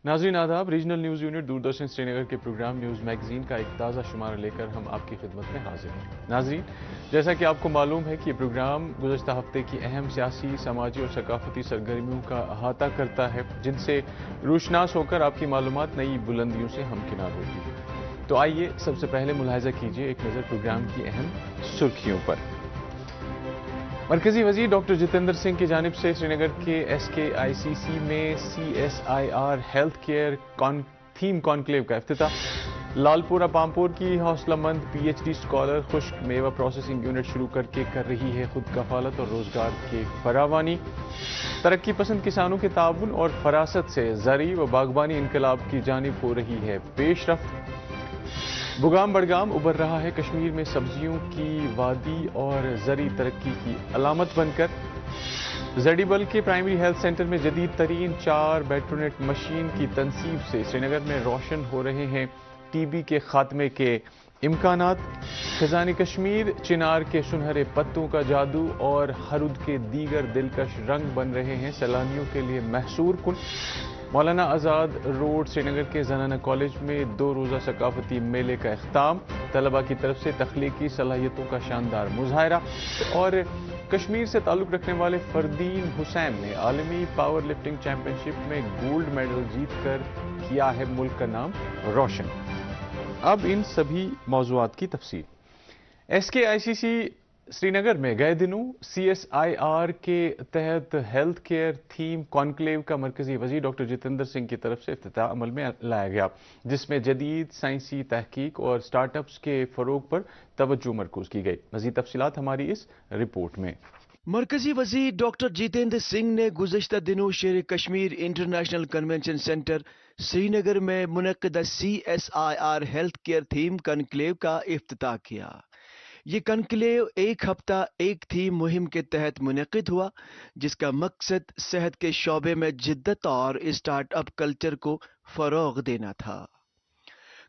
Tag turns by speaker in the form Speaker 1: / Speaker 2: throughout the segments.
Speaker 1: ناظرین آداب، regional news unit Doordarshan سری نگر کے پروگرام نیوز میگزین کا ایک تازہ شمارہ لے کر ہم آپ کی خدمت میں حاضر ہیں۔ ناظرین، جیسا کہ آپ کو معلوم ہے کہ یہ پروگرام گزشتہ ہفتے کی اہم سیاسی، سماجی اور ثقافتی سرگرمیوں کا احاطہ کرتا ہے، جن سے روشناس ہو کر آپ کی معلومات نئی بلندیوں سے ہمکنار ہوتی ہے۔ تو آئیے سب سے پہلے ملاحظہ کیجیے ایک نظر پروگرام کی اہم سرخیوں پر۔ مرکزی وزیر ڈاکٹر جتیندر سنگھ کی جانب سے سری نگر کے SKICC میں CSIR health care theme conclave کا افتتاح۔ لال پورہ پامپور کی حوصلہ مند PhD اسکالر خشک میوہ پروسیسنگ یونٹ شروع کر کے کر رہی ہے خود کفالت اور روزگار کی فراوانی۔ ترقی پسند کسانوں کے تعاون اور فراست سے زرعی و باغبانی انقلاب کی جانب ہو رہی ہے پیش رفت۔ بگام بڑگام ابھر رہا ہے کشمیر میں سبزیوں کی وادی اور زرعی ترقی کی علامت بن کر۔ زیڈیبل کے پرائمری ہیلتھ سینٹر میں جدید ترین 4 بیٹرونیٹ مشین کی تنصیب سے سری نگر میں روشن ہو رہے ہیں TB کے خاتمے کے امکانات۔ خزان کشمیر چنار کے سنہرے پتوں کا جادو اور ہرود کے دیگر دلکش رنگ بن رہے ہیں سیلانیوں کے لیے محصور کن۔ مولانا آزاد روڈ سری نگر کے زنانہ کالج میں 2 روزہ ثقافتی میلے کا اختتام۔ طلباء کی طرف سے تخلیقی صلاحیتوں کا شاندار مظاہرہ اور کشمیر سے تعلق رکھنے والے فردین حسین نے عالمی پاور لفٹنگ چیمپئن شپ میں گولڈ میڈل جیت کر کیا ہے ملک کا نام روشن۔ اب ان سبھی موضوعات کی تفصیل۔ SKICC سری نگر میں گئے دنوں CSIR کے تحت ہیلتھ کیئر تھیم کانکلیو کا مرکزی وزیر ڈاکٹر جتیندر سنگھ کی طرف سے افتتاح عمل میں لایا گیا، جس میں جدید سائنسی تحقیق اور سٹارٹ اپس کے فروغ پر توجہ مرکوز کی گئی۔ مزید تفصیلات ہماری اس رپورٹ میں۔
Speaker 2: مرکزی وزیر ڈاکٹر جتیندر سنگھ نے گزشتہ دنوں شیر کشمیر انٹرنیشنل کنونشن سینٹر سری نگر میں منعقدہ CSIR health care theme conclave کا افتتاح کیا۔ یہ کنکلیو ایک ہفتہ ایک تھیم مہم کے تحت منعقد ہوا، جس کا مقصد صحت کے شعبے میں جدت اور اسٹارٹ اپ کلچر کو فروغ دینا تھا۔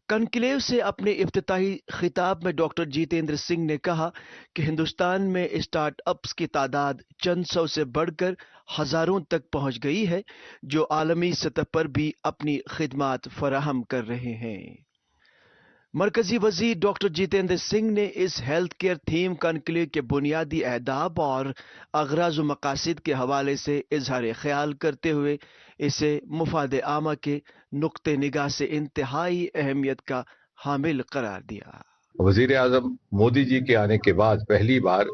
Speaker 2: کنکلیو سے اپنے افتتاحی خطاب میں ڈاکٹر جتیندر سنگھ نے کہا کہ ہندوستان میں اسٹارٹ اپس کی تعداد چند سو سے بڑھ کر ہزاروں تک پہنچ گئی ہے، جو عالمی سطح پر بھی اپنی خدمات فراہم کر رہے ہیں۔ مرکزی وزیر ڈاکٹر جتیندر سنگھ نے اس ہیلتھ کیئر تھیم کنکلیو کے بنیادی اہداف اور اغراض و مقاصد کے حوالے سے اظہار خیال کرتے ہوئے اسے مفاد عامہ کے نقطہ نگاہ سے انتہائی اہمیت کا حامل قرار دیا۔
Speaker 3: وزیر اعظم مودی جی کے آنے کے بعد پہلی بار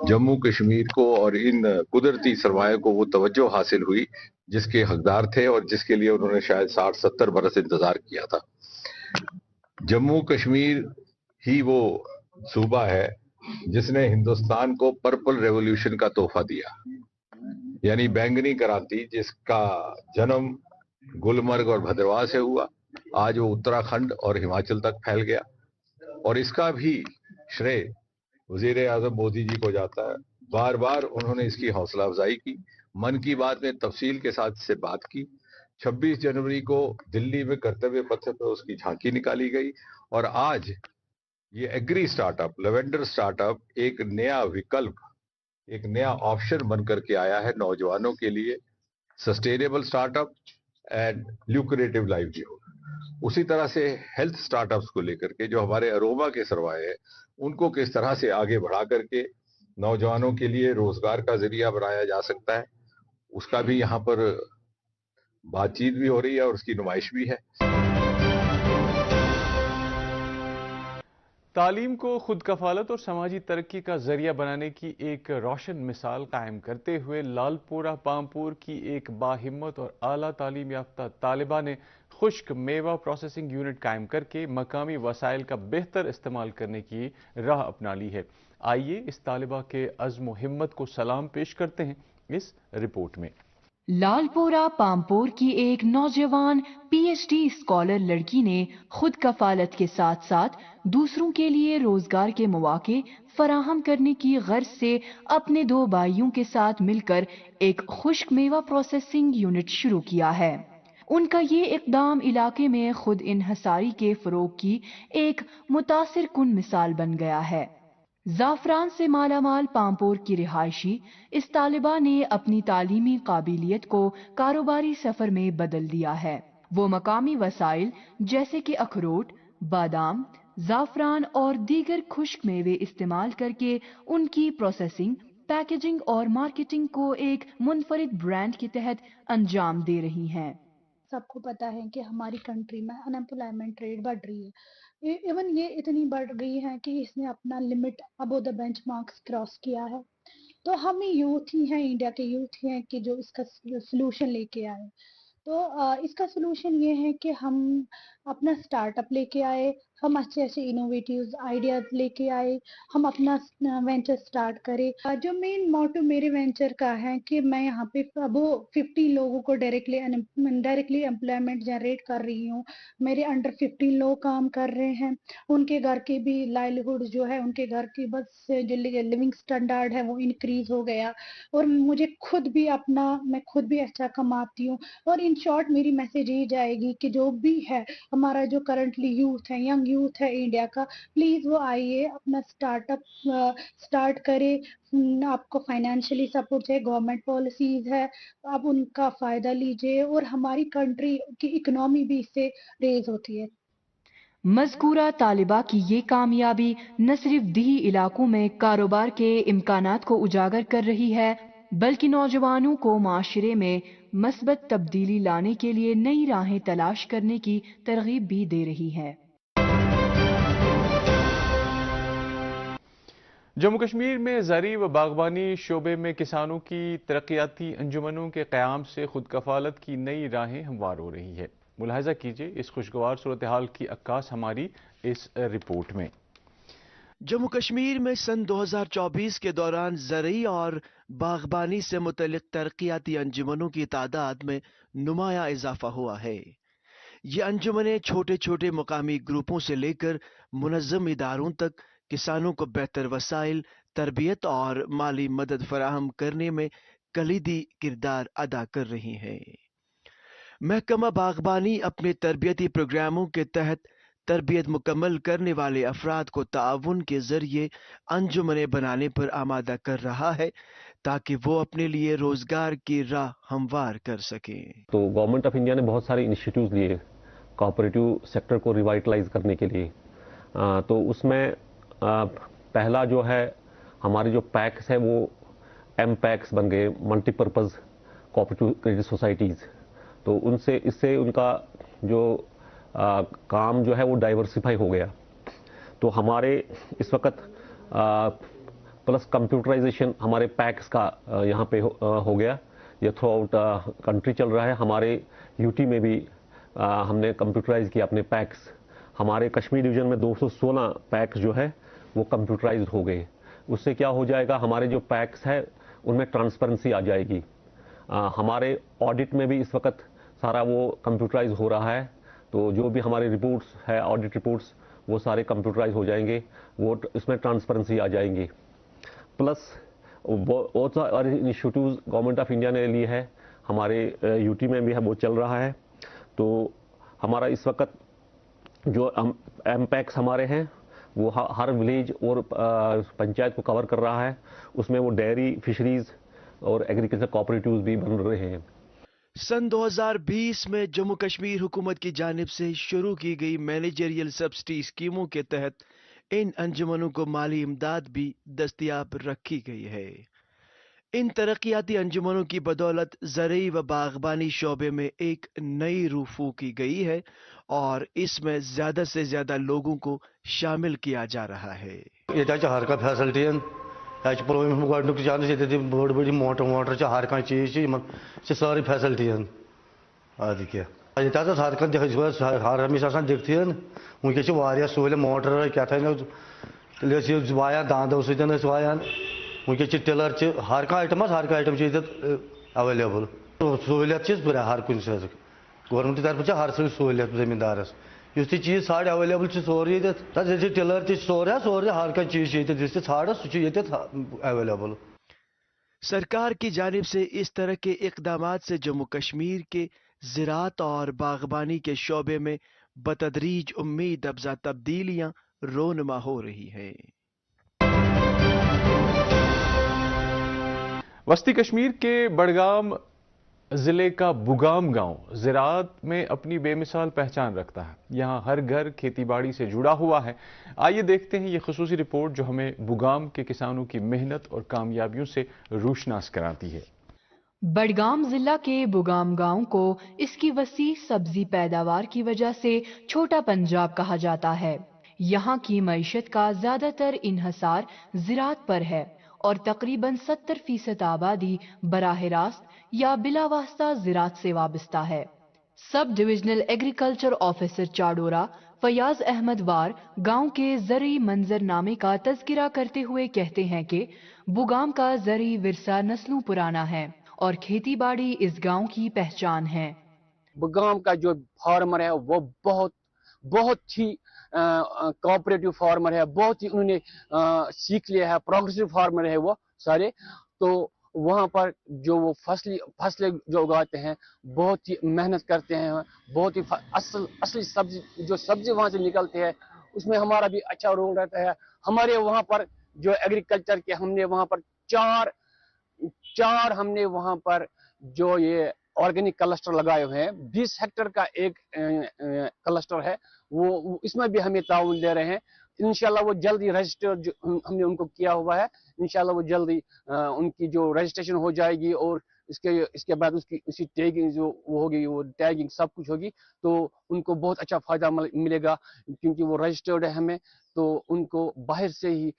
Speaker 3: جموں کشمیر کو اور ان قدرتی سرمایہ کو وہ توجہ حاصل ہوئی جس کے حقدار تھے اور جس کے لیے انہوں نے شاید 60-70 برس انتظار کیا تھا۔ جموں کشمیر ہی وہ صوبہ ہے جس نے ہندوستان کو پرپل ریولوشن کا تحفہ دیا، یعنی بینگنی کرانتی، جس کا جنم گلمرگ اور بھدرواہ سے ہوا، آج وہ اتراکھنڈ اور ہماچل تک پھیل گیا، اور اس کا بھی شرے وزیر اعظم مودی جی کو جاتا ہے۔ بار بار انہوں نے اس کی حوصلہ افزائی کی، من کی بات میں تفصیل کے ساتھ سے بات کی۔ 26 جنوری کو دلی میں کرتویہ پتھ پہ اس کی جھانکی نکالی گئی، اور آج یہ agri start up, lavender start up ایک نیا وکلپ، ایک نیا آپشن بن کر کے آیا ہے نوجوانوں کے لیے، sustainable start up and lucrative لائیولیہوڈ۔ اسی طرح سے ہیلتھ سٹارٹ اپس کو لے کر کے جو ہمارے اروما کے سرمایہ ہیں، ان کو کس طرح سے آگے بڑھا کر کے نوجوانوں کے لیے روزگار کا ذریعہ بنایا جا سکتا ہے، اس کا بھی یہاں پر بات چیت بھی ہو رہی ہے اور اس کی نمائش بھی ہے۔
Speaker 1: تعلیم کو خود کفالت اور سماجی ترقی کا ذریعہ بنانے کی ایک روشن مثال قائم کرتے ہوئے لال پورہ پامپور کی ایک باہمت اور اعلیٰ تعلیم یافتہ طالبہ نے خشک میوہ پروسیسنگ یونٹ قائم کر کے مقامی وسائل کا بہتر استعمال کرنے کی راہ اپنا لی ہے۔ آئیے اس طالبہ کے عزم و ہمت کو سلام پیش کرتے ہیں اس رپورٹ میں۔
Speaker 4: لال پورہ پامپور کی ایک نوجوان PhD اسکالر لڑکی نے خود کفالت کے ساتھ ساتھ دوسروں کے لیے روزگار کے مواقع فراہم کرنے کی غرض سے اپنے 2 بھائیوں کے ساتھ مل کر ایک خشک میوہ پروسیسنگ یونٹ شروع کیا ہے۔ ان کا یہ اقدام علاقے میں خود انحصاری کے فروغ کی ایک متاثر کن مثال بن گیا ہے۔ زعفران سے مالا مال پامپور کی رہائشی اس طالبہ نے اپنی تعلیمی قابلیت کو کاروباری سفر میں بدل دیا ہے۔ وہ مقامی وسائل جیسے کہ اخروٹ، بادام، زعفران اور دیگر خشک میوے استعمال کر کے ان کی پروسیسنگ، پیکیجنگ اور مارکیٹنگ کو ایک منفرد برانڈ کے تحت انجام دے رہی ہیں۔
Speaker 5: سب کو پتا ہے کہ ہماری کنٹری میں ان امپلائمنٹ ریٹ بڑھ رہی ہے، ایون یہ اتنی بڑھ گئی ہے کہ اس نے اپنا لمٹ ابو دا بینچ مارکس کراس کیا ہے۔ تو ہم یوتھ ہی ہیں، انڈیا کے یوتھ ہی ہیں کہ جو اس کا سلوشن لے کے آئے۔ تو اس کا سلوشن یہ ہے کہ ہم اپنا سٹارٹ اپ لے کے آئے، ہم اچھے اچھے انوویٹیوز آئیڈیاز لے کے آئے، ہم اپنا وینچر سٹارٹ کرے۔ جو مین موٹو میرے وینچر کا ہے کہ میں یہاں پہ ابو 50 لوگوں کو ڈائریکٹلی امپلائمنٹ جنریٹ کر رہی ہوں۔ میرے انڈر 15 لوگ کام کر رہے ہیں، ان کے گھر کی بھی لائیولیہڈ جو ہے، ان کے گھر کی بس جو لیونگ سٹینڈرڈ ہے وہ انکریز ہو گیا، اور مجھے میں خود بھی اچھا کماتی ہوں۔ اور ان شارٹ میری میسج یہ جائے گی کہ جو بھی ہے ہمارا جو کرنٹلی یوتھ ہے، ینگ یوتھ ہے انڈیا کا، پلیز وہ آئیے، اپنا اسٹارٹ اپ اسٹارٹ کرے۔ آپ کو فائنینشلی سپورٹ ہے، گورنمنٹ پالیسیز ہے، آپ ان کا فائدہ لیجئے، اور ہماری کنٹری کی اکنامی بھی اس سے ریز ہوتی ہے۔
Speaker 4: مذکورہ طالبہ کی یہ کامیابی نہ صرف دیہی علاقوں میں کاروبار کے امکانات کو اجاگر کر رہی ہے، بلکہ نوجوانوں کو معاشرے میں مثبت تبدیلی لانے کے لیے نئی راہیں تلاش کرنے کی ترغیب بھی دے رہی ہے۔
Speaker 1: جموں کشمیر میں زرعی و باغبانی شعبے میں کسانوں کی ترقیاتی انجمنوں کے قیام سے خود کفالت کی نئی راہیں ہموار ہو رہی ہے۔ ملاحظہ کیجیے اس خوشگوار صورتحال کی عکاس ہماری اس رپورٹ میں۔
Speaker 2: جموں کشمیر میں سن 2024 کے دوران زرعی اور باغبانی سے متعلق ترقیاتی انجمنوں کی تعداد میں نمایاں اضافہ ہوا ہے۔ یہ انجمنیں چھوٹے چھوٹے مقامی گروپوں سے لے کر منظم اداروں تک کسانوں کو بہتر وسائل، تربیت اور مالی مدد فراہم کرنے میں کلیدی کردار ادا کر رہی ہیں۔ محکمہ باغبانی اپنے تربیتی پروگراموں کے تحت تربیت مکمل کرنے والے افراد کو تعاون کے ذریعے انجمنیں بنانے پر آمادہ کر رہا ہے تاکہ وہ اپنے لیے روزگار کی راہ ہموار کر سکیں۔
Speaker 6: تو گورنمنٹ آف انڈیا نے بہت سارے انیشیٹیوز لیے کوآپریٹو سیکٹر کو ریوائٹلائز کرنے کے لیے۔ تو اس میں پہلا جو ہے ہمارے جو پیکس ہے وہ ایم پیکس بن گئے، multi purpose cooperative credit societies. تو اس سے ان کا جو کام جو ہے وہ ڈائیورسیفائی ہو گیا۔ تو ہمارے اس وقت پلس کمپیوٹرائزیشن ہمارے پیکس کا یہاں پہ ہو گیا، یہ تھرو آؤٹ کنٹری چل رہا ہے۔ ہمارے یو ٹی میں بھی ہم نے کمپیوٹرائز کیا اپنے پیکس۔ ہمارے کشمیر ڈویژن میں 216 پیکس جو ہے وہ کمپیوٹرائزڈ ہو گئے۔ اس سے کیا ہو جائے گا، ہمارے جو پیکس ہے ان میں ٹرانسپیرنسی آ جائے گی۔ ہمارے آڈٹ میں بھی اس وقت سارا وہ کمپیوٹرائز ہو رہا ہے، تو جو بھی ہمارے رپورٹس ہے، آڈٹ رپورٹس، وہ سارے کمپیوٹرائز ہو جائیں گے، وہ اس میں ٹرانسپیرنسی آ جائیں گی۔ پلس بہت سارے انیشیٹیوز گورنمنٹ آف انڈیا نے لی ہے، ہمارے یو ٹی میں بھی ہے، وہ چل رہا ہے۔ تو ہمارا اس وقت جو ایم پیکس ہمارے ہیں وہ ہر ولیج اور پنچایت کو کور کر رہا ہے۔ اس میں وہ ڈیری، فشریز اور ایگریکلچر کوآپریٹیوز بھی بن رہے ہیں۔
Speaker 2: سن 2020 میں جموں کشمیر حکومت کی جانب سے شروع کی گئی مینیجریل سبسڈی اسکیموں کے تحت ان انجمنوں کو مالی امداد بھی دستیاب رکھی گئی ہے۔ ان ترقیاتی انجمنوں کی بدولت زرعی و باغبانی شعبے میں ایک نئی روح پھونکی گئی ہے اور اس میں زیادہ سے زیادہ لوگوں کو شامل کیا جا رہا ہے۔
Speaker 7: یہ ہر کا فیسلٹی پلوم گۄڈنیُک چانس یہ بڑ بڑی موٹر ووٹر ہر کھانا چیز ساری فیسلٹی ادٕ کیٛاہ یہ ہر کھانا ہر ہمیشہ آسان دِکھتٕے ونکیٚس چھِ واریاہ سہوٗلیت موٹر کیٛاہ تھانۍ تیٚلہِ ٲسۍ یہِ وایان داندو سۭتۍ ٲسۍ وایان ونکیٚس چھِ ٹِلر چھِ ہر کانٛہہ آیٹم ہر کانٛہہ آیٹم چھِ ییٚتٮ۪تھ ایویلیبل سہوٗلیت چھِ ہر کُنہِ سۭتۍ گورمنٹ طرفہٕ چھِ ہر سہوٗلیت زٔمیٖندارس یُس تہِ چیٖز ژھانڈِ ایویلیبل چھِ سورُے ییٚتٮ۪تھ ییٚتہِ ٹِلر تہِ چھِ سورُے ہر کانٛہہ چیٖز چھِ ییٚتٮ۪تھ یُس تہِ ژھانڈس سُہ چھُ ییٚتٮ۪تھ ایویلیبل۔
Speaker 2: سرکار کی جانب سے اس طرح کے اقدامات سے جموں کشمیر کے زراعت اور باغبانی کے شعبے میں بتدریج امید افزا تبدیلیاں رونما ہو رہی ہیں۔
Speaker 1: وسطی کشمیر کے بڑگام ضلع کا بگام گاؤں زراعت میں اپنی بے مثال پہچان رکھتا ہے. یہاں ہر گھر کھیتی باڑی سے جڑا ہوا ہے. آئیے دیکھتے ہیں یہ خصوصی رپورٹ جو ہمیں بگام کے کسانوں کی محنت اور کامیابیوں سے روشناس کراتی ہے.
Speaker 4: بڈگام ضلع کے بگام گاؤں کو اس کی وسیع سبزی پیداوار کی وجہ سے چھوٹا پنجاب کہا جاتا ہے. یہاں کی معیشت کا زیادہ تر انحصار زراعت پر ہے اور تقریباً 70% آبادی براہ راست یا بلا واسطہ زراعت سے وابستہ ہے. Sub divisional agriculture officer Chadoora Fayaz Ahmad War گاؤں کے زرعی منظر نامے کا تذکرہ کرتے ہوئے کہتے ہیں کہ بگام کا زرعی ورثہ نسلوں پرانا ہے اور کھیتی باڑی اس گاؤں کی پہچان ہے.
Speaker 8: بگام کا جو فارمر ہے وہ بہت ہی کوآپریٹو فارمر ہے, بہت ہی انہوں نے سیکھ لیا ہے, پروگریسو فارمر ہے وہ سارے. تو وہاں پر جو وہ فصلیں جو اگاتے ہیں بہت ہی محنت کرتے ہیں, بہت ہی اصلی سبزی وہاں سے نکلتے ہیں, اس میں ہمارا بھی اچھا رول رہتا ہے. ہمارے وہاں پر جو ایگریکلچر کے ہم نے وہاں پر چار ہم نے وہاں پر جو یہ آرگینک کلسٹر لگائے ہوئے ہیں. 20 ہیکٹر کا ایک کلسٹر ہے, وہ اس میں بھی ہمیں تعاون دے رہے ہیں. انشاءاللہ وہ جلدی رجسٹر ہم نے ان کو کیا ہوا ہے, انشاءاللہ وہ جلدی ان کی جو رجسٹریشن ہو جائے گی اور اس کے بعد اسی ٹیگنگ جو وہ ہوگی, وہ ٹیگنگ سب کچھ ہوگی, تو ان کو بہت اچھا فائدہ ملے گا کیونکہ وہ رجسٹرڈ ہے ہمیں. تو ان کو باہر سے ہی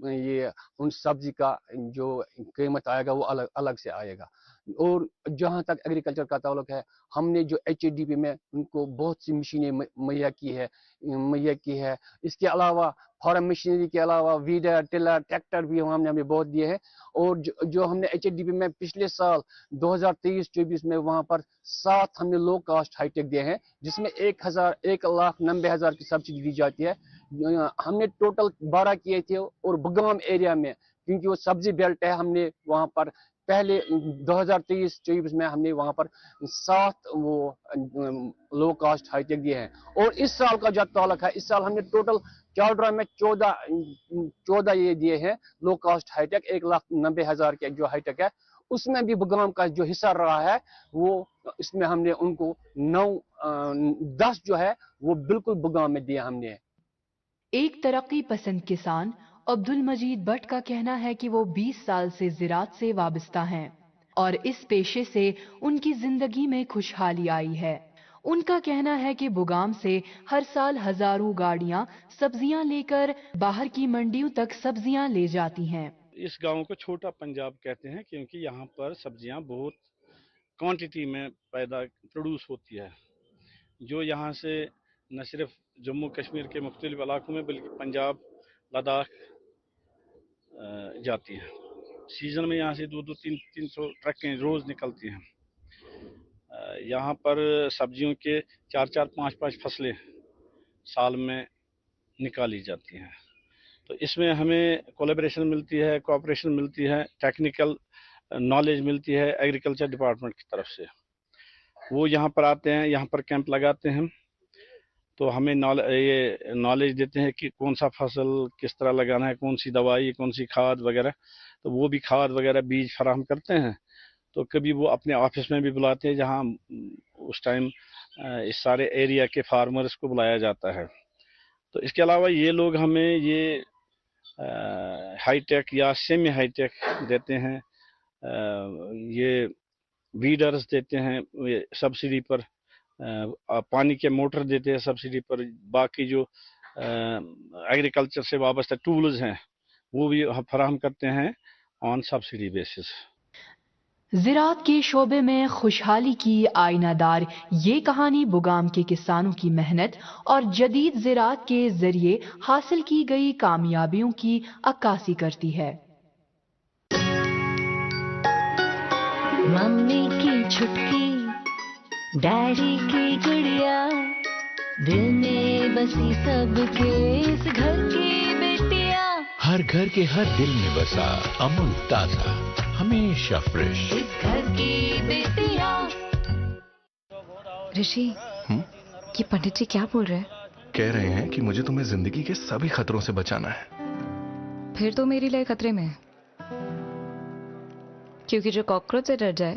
Speaker 8: یہ ان سبزی کا جو قیمت آئے گا وہ الگ سے آئے گا. اور جہاں تک ایگریکلچر کا تعلق ہے, ہم نے جو HADP میں ان کو بہت سی مشینیں مہیا کی ہے. اس کے علاوہ فارم مشینری کے علاوہ ویڈر, ٹلر, ٹریکٹر بھی ہمیں بہت دیے ہیں. اور جو ہم نے HADP میں پچھلے سال 2023-24 میں وہاں پر 7 ہم نے لو کاسٹ ہائی ٹیک دیے ہیں, جس میں 1,90,000 کی سبسڈی دی جاتی ہے. ہم نے ٹوٹل 12 کیے تھے, اور بگام ایریا میں کیونکہ وہ سبزی بیلٹ ہے, ہم نے وہاں پر پہلے 2023-24 میں ہم نے وہاں پر 7 وہ لو کاسٹ ہائی ٹیک دیے ہیں. اور اس سال کا جو تعلق ہے, اس سال ہم نے ٹوٹل چاوڈرا میں 14 یہ دیے ہیں لو کاسٹ ہائی ٹیک. 1,90,000 کے جو ہائی ٹیک ہے, اس میں بھی بگام کا جو حصہ رہا ہے, وہ اس میں ہم نے ان کو 10 جو ہے وہ بالکل بگام میں دیا ہم نے.
Speaker 4: ایک ترقی پسند کسان عبد المجید بٹ کا کہنا ہے کہ وہ 20 سال سے زراعت سے وابستہ ہیں اور اس پیشے سے ان کی زندگی میں خوشحالی آئی ہے. ان کا کہنا ہے کہ بگام سے ہر سال ہزاروں گاڑیاں سبزیاں لے کر باہر کی منڈیوں تک سبزیاں لے جاتی ہیں.
Speaker 9: اس گاؤں کو چھوٹا پنجاب کہتے ہیں کیونکہ یہاں پر سبزیاں بہت کوانٹٹی میں پروڈیوس ہوتی ہے, جو یہاں سے نہ صرف جموں کشمیر کے مختلف علاقوں میں بلکہ پنجاب, لداخ جاتی ہیں. سیزن میں یہاں سے 200-300 ٹرکیں روز نکلتی ہیں. یہاں پر سبزیوں کے 4-5 فصلیں سال میں نکالی جاتی ہیں. تو اس میں ہمیں کولیبریشن ملتی ہے, کوآپریشن ملتی ہے, ٹیکنیکل نالج ملتی ہے ایگریکلچر ڈپارٹمنٹ کی طرف سے. وہ یہاں پر آتے ہیں, یہاں پر کیمپ لگاتے ہیں, تو ہمیں یہ نالج دیتے ہیں کہ کون سا فصل کس طرح لگانا ہے, کون سی دوائی, کون سی کھاد وغیرہ. تو وہ بھی کھاد وغیرہ بیج فراہم کرتے ہیں. تو کبھی وہ اپنے آفس میں بھی بلاتے ہیں, جہاں اس ٹائم اس سارے ایریا کے فارمرز کو بلایا جاتا ہے. تو اس کے علاوہ یہ لوگ ہمیں یہ ہائی ٹیک یا سیمی ہائی ٹیک دیتے ہیں, یہ ویڈرز دیتے ہیں سبسڈی پر, پانی کے موٹر دیتے ہیں سبسڈی پر, باقی جو ایگریکلچر سے وابستہ ٹولز ہیں وہ بھی فراہم کرتے ہیں آن سبسڈی بیسس.
Speaker 4: زراعت کے شعبے میں خوشحالی کی آئینہ دار یہ کہانی بگام کے کسانوں کی محنت اور جدید زراعت کے ذریعے حاصل کی گئی کامیابیوں کی عکاسی کرتی ہے.
Speaker 10: ممی کی چھٹکی, ڈیڈی کی گڑیا, دل میں بسی سب کے اس گھر کی بیٹیاں.
Speaker 11: ہر گھر کے ہر دل میں بسا امول تازہ, ہمیشہ فریش,
Speaker 10: اس گھر کی بیٹیاں.
Speaker 12: رشی, یہ پنڈت جی کیا بول رہے ہیں؟
Speaker 11: کہہ رہے ہیں کہ مجھے تمہیں زندگی کے سبھی خطروں سے بچانا ہے.
Speaker 12: پھر تو میری لائف خطرے میں ہے, کیونکہ جو کاکروچ سے ڈر جائے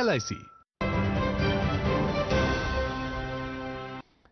Speaker 13: LIC।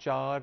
Speaker 1: 4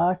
Speaker 14: 8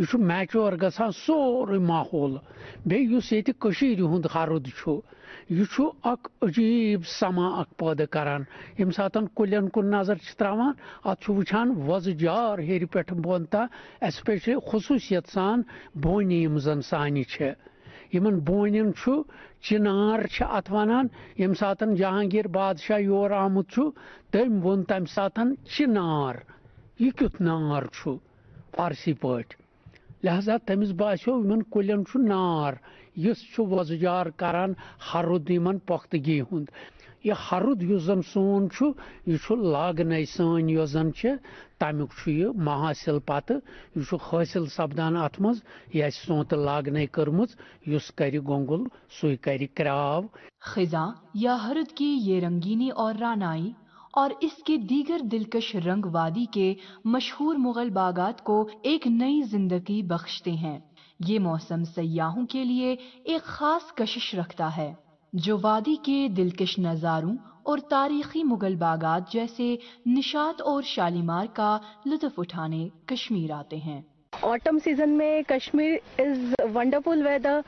Speaker 15: یہ میچور گژھان سورُے ماحول بیٚیہِ یُس ییٚتہِ کٔشیٖرِ ہُنٛد ہرُد چھُ یہ اکھ عجیب سما اکھ پٲدٕ کران ییٚمہِ ساتہٕ کُلٮ۪ن کُن نظر چھِ تراوان اتھ چھُ وٕچھان وۄزٕجار ہیٚرِ پٮ۪ٹھ بۄن تا ایسپیشلی خصوٗصیت سان بونہِ یِم زن سانہِ چھِ یمن بونٮ۪ن چھُ چنار چھِ اتھ ونان ییٚمہِ ساتہٕ جہانگیر بادشاہ یور آمُت چھُ تٔمۍ ووٚن تمہِ ساتہٕ چنار یہ کیُتھ نار چھُ فارسی پٲٹھۍ لہذا تٔمِس باسیو یمن کُلٮ۪ن چھُ نار یُس چھُ وۄزٕجار کران ہرُد یمن پۄختگی ہُنٛد یہ ہرُد یُس زن سون چھُ یہ چھُ لاگنے سٲنۍ یۄس زن چھِ تمیُک چھُ یہ محاصل پتہٕ یہ چھُ حٲصل سپدان اتھ منٛز یہ اسہِ سونتہٕ لاگنے کٔرمٕژ یُس کرِ گۄنگُل سُے کرِ کراو
Speaker 4: خزاں یا ہرد کی یہ رنگینی اور رانائی اور اس کے دیگر دلکش رنگ وادی کے مشہور مغل باغات کو ایک نئی زندگی بخشتے ہیں۔ یہ موسم سیاحوں کے لیے ایک خاص کشش رکھتا ہے جو وادی کے دلکش نظاروں اور تاریخی مغل باغات جیسے نشاط اور شالیمار کا لطف اٹھانے کشمیر آتے ہیں۔
Speaker 16: آٹم سیزن میں کشمیر از ونڈرفل ویدر،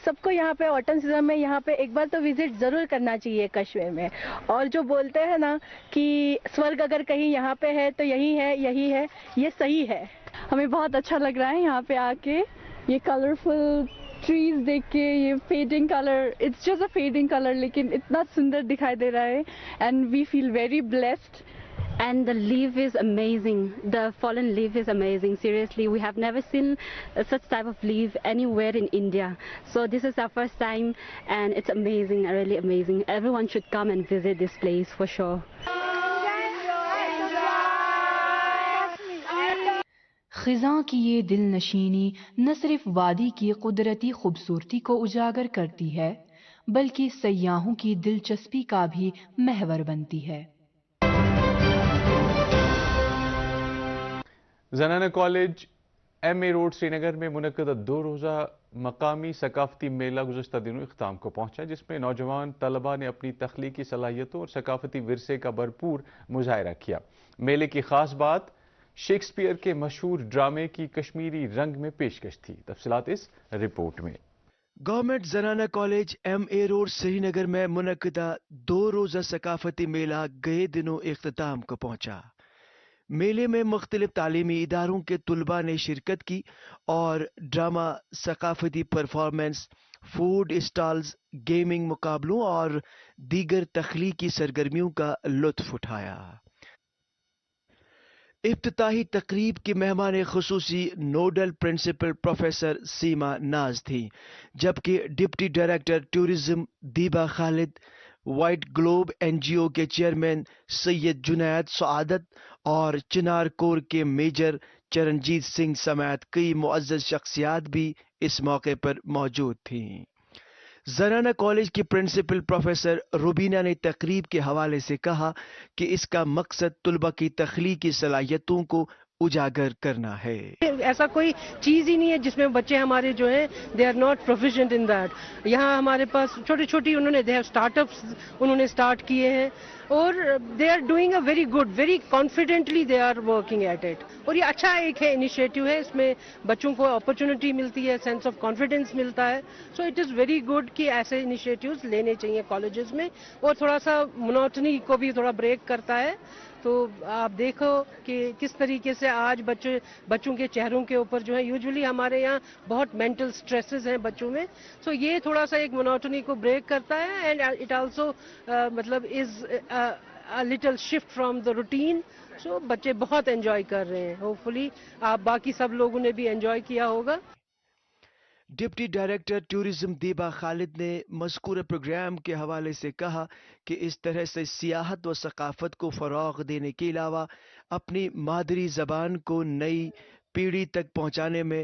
Speaker 16: سب کو یہاں پہ آٹم سیزن میں یہاں پہ ایک بار تو وزٹ ضرور کرنا چاہیے کشمیر میں، اور جو بولتے ہیں نا کہ سورگ اگر کہیں یہاں پہ ہے تو یہی ہے، یہ صحیح ہے۔ ہمیں بہت اچھا لگ رہا ہے یہاں پہ آ کے، یہ کلرفل ٹریز دیکھ کے، یہ fading colour, it's just a fading colour لیکن اتنا سندر دکھائی دے رہا ہے and we feel very blessed.
Speaker 17: And the leaf is amazing. The fallen leaf is amazing. Seriously, we have never seen such type of leaf anywhere in India. So this is our first time and it's amazing, really amazing. Everyone should come and visit this place for sure.
Speaker 4: خزاں کی یہ دل نشینی نہ صرف وادی کی قدرتی خوبصورتی کو اجاگر کرتی ہے بلکہ سیاحوں کی دلچسپی کا بھی محور بنتی ہے۔
Speaker 1: زنانہ کالج ایم اے روڈ سری نگر میں منعقدہ 2 روزہ مقامی ثقافتی میلہ گزشتہ دنوں اختتام کو پہنچا، جس میں نوجوان طلباء نے اپنی تخلیقی صلاحیتوں اور ثقافتی ورثے کا بھرپور مظاہرہ کیا۔ میلے کی خاص بات شیکسپیئر کے مشہور ڈرامے کی کشمیری رنگ میں پیشکش تھی۔ تفصیلات اس رپورٹ میں۔
Speaker 2: گورنمنٹ زنانہ کالج ایم اے روڈ سری نگر میں منعقدہ 2 روزہ ثقافتی میلہ گئے دنوں اختتام کو پہنچا۔ میلے میں مختلف تعلیمی اداروں کے طلباء نے شرکت کی اور ڈرامہ، ثقافتی پرفارمنس، فوڈ اسٹالز، گیمنگ مقابلوں اور دیگر تخلیقی سرگرمیوں کا لطف اٹھایا۔ افتتاحی تقریب کی مہمان خصوصی نوڈل پرنسپل پروفیسر سیما ناز تھیں، جبکہ ڈپٹی ڈائریکٹر ٹورزم دیبا خالد، وائٹ گلوب این جی او کے چیئرمین سید جنید سعادت اور چنار کور کے میجر چرنجیت سنگھ سمیت کئی معزز شخصیات بھی اس موقع پر موجود تھیں۔ زنانہ کالج کی پرنسپل پروفیسر روبینہ نے تقریب کے حوالے سے کہا کہ اس کا مقصد طلباء کی تخلیقی صلاحیتوں کو اجاگر کرنا ہے۔
Speaker 18: ایسا کوئی چیز ہی نہیں ہے جس میں بچے ہمارے جو ہیں they are not proficient in that. یہاں ہمارے پاس چھوٹی چھوٹی انہوں نے دے ہیو اسٹارٹ اپس انہوں نے اسٹارٹ کیے ہیں اور they are doing a very good, very confidently they are working at it, اور یہ اچھا ایک ہے انیشیٹو ہے، اس میں بچوں کو اپرچونٹی ملتی ہے، سینس آف کانفیڈنس ملتا ہے، so it is very good کہ ایسے انیشیٹوز لینے چاہیے کالجز میں، اور تھوڑا سا منوٹنی کو بھی تھوڑا بریک کرتا ہے۔ تو آپ دیکھو کہ کس طریقے سے آج بچوں کے چہروں کے اوپر جو ہے یوزولی ہمارے یہاں بہت مینٹل سٹریسز ہیں بچوں میں، سو یہ تھوڑا سا ایک منوٹنی کو بریک کرتا ہے اینڈ اٹ آلسو مطلب از a little shift from the routine. سو بچے بہت انجوائے کر رہے ہیں، ہوپ فلی آپ باقی سب لوگوں نے بھی انجوائے کیا ہوگا۔
Speaker 2: ڈپٹی ڈائریکٹر ٹورزم دیبا خالد نے مذکورہ پروگرام کے حوالے سے کہا کہ اس طرح سے سیاحت و ثقافت کو فروغ دینے کے علاوہ اپنی مادری زبان کو نئی پیڑھی تک پہنچانے میں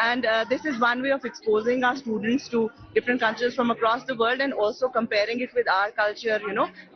Speaker 19: and this is one way of exposing our students to different cultures from across the world and also comparing it with our culture,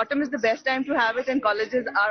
Speaker 19: autumn is the best time to have it and colleges are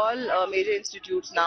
Speaker 19: all major institutes now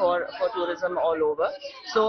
Speaker 19: for tourism all over. So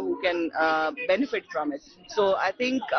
Speaker 19: who can benefit from it. So I think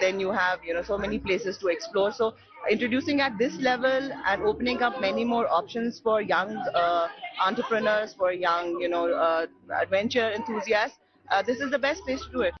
Speaker 19: then you have so many places to explore. So introducing at this level and opening up many more options for young entrepreneurs, for young adventure enthusiasts, this is the best place to do it.